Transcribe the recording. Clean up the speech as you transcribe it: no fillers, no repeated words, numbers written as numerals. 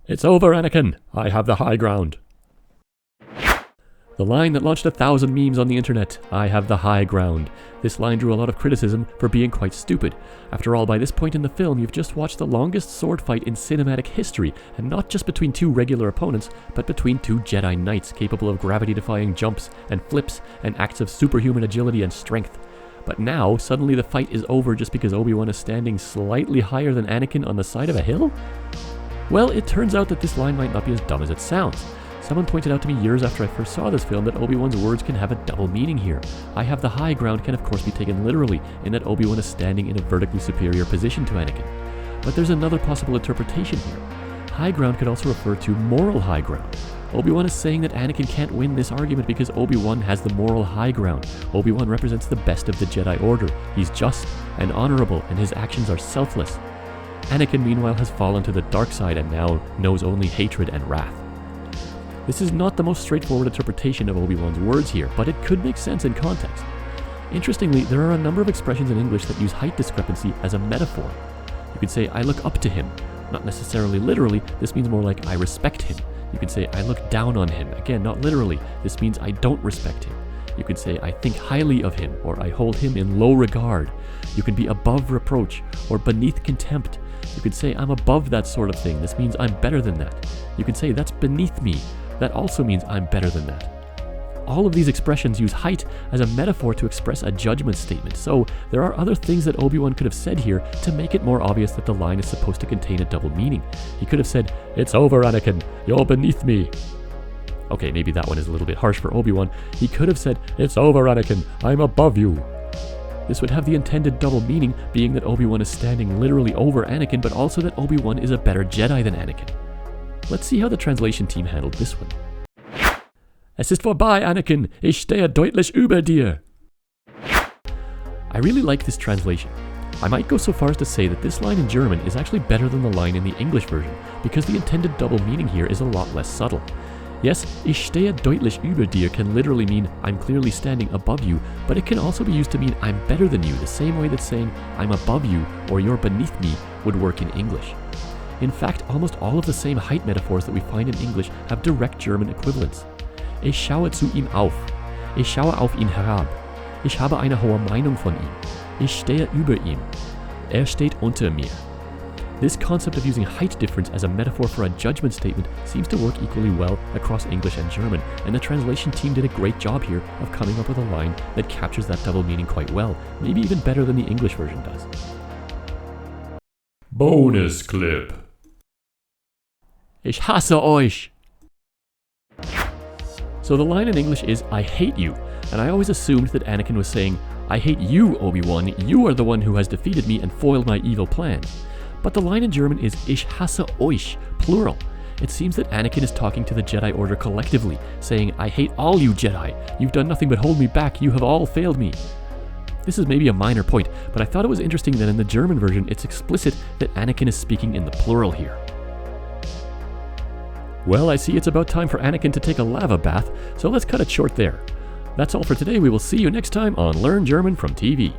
It's over, Anakin. I have the high ground. The line that launched 1,000 memes on the internet, I have the high ground. This line drew a lot of criticism for being quite stupid. After all, by this point in the film, you've just watched the longest sword fight in cinematic history, and not just between two regular opponents, but between two Jedi Knights capable of gravity-defying jumps and flips and acts of superhuman agility and strength. But now, suddenly the fight is over just because Obi-Wan is standing slightly higher than Anakin on the side of a hill? Well, it turns out that this line might not be as dumb as it sounds. Someone pointed out to me years after I first saw this film that Obi-Wan's words can have a double meaning here. I have the high ground can of course be taken literally, in that Obi-Wan is standing in a vertically superior position to Anakin. But there's another possible interpretation here. High ground could also refer to moral high ground. Obi-Wan is saying that Anakin can't win this argument because Obi-Wan has the moral high ground. Obi-Wan represents the best of the Jedi Order. He's just and honorable, and his actions are selfless. Anakin, meanwhile, has fallen to the dark side and now knows only hatred and wrath. This is not the most straightforward interpretation of Obi-Wan's words here, but it could make sense in context. Interestingly, there are a number of expressions in English that use height discrepancy as a metaphor. You could say, I look up to him. Not necessarily literally, this means more like I respect him. You could say, I look down on him. Again, not literally, this means I don't respect him. You could say, I think highly of him, or I hold him in low regard. You can be above reproach, or beneath contempt. You could say, I'm above that sort of thing. This means I'm better than that. You could say, that's beneath me. That also means I'm better than that. All of these expressions use height as a metaphor to express a judgment statement, so there are other things that Obi-Wan could have said here to make it more obvious that the line is supposed to contain a double meaning. He could have said, it's over, Anakin, you're beneath me. Okay, maybe that one is a little bit harsh for Obi-Wan. He could have said, it's over, Anakin, I'm above you. This would have the intended double meaning, being that Obi-Wan is standing literally over Anakin, but also that Obi-Wan is a better Jedi than Anakin. Let's see how the translation team handled this one. Es ist vorbei, Anakin. Ich stehe deutlich über dir. I really like this translation. I might go so far as to say that this line in German is actually better than the line in the English version, because the intended double meaning here is a lot less subtle. Yes, ich stehe deutlich über dir can literally mean I'm clearly standing above you, but it can also be used to mean I'm better than you, the same way that saying I'm above you or you're beneath me would work in English. In fact, almost all of the same height metaphors that we find in English have direct German equivalents. Ich schaue zu ihm auf. Ich schaue auf ihn herab. Ich habe eine hohe Meinung von ihm. Ich stehe über ihm. Steht unter mir. This concept of using height difference as a metaphor for a judgment statement seems to work equally well across English and German, and the translation team did a great job here of coming up with a line that captures that double meaning quite well, maybe even better than the English version does. Bonus clip. Ich hasse euch! So the line in English is, I hate you, and I always assumed that Anakin was saying, I hate you, Obi-Wan, you are the one who has defeated me and foiled my evil plans. But the line in German is Ich hasse euch, plural. It seems that Anakin is talking to the Jedi Order collectively, saying, I hate all you Jedi, you've done nothing but hold me back, you have all failed me. This is maybe a minor point, but I thought it was interesting that in the German version it's explicit that Anakin is speaking in the plural here. Well, I see it's about time for Anakin to take a lava bath, so let's cut it short there. That's all for today. We will see you next time on Learn German from TV.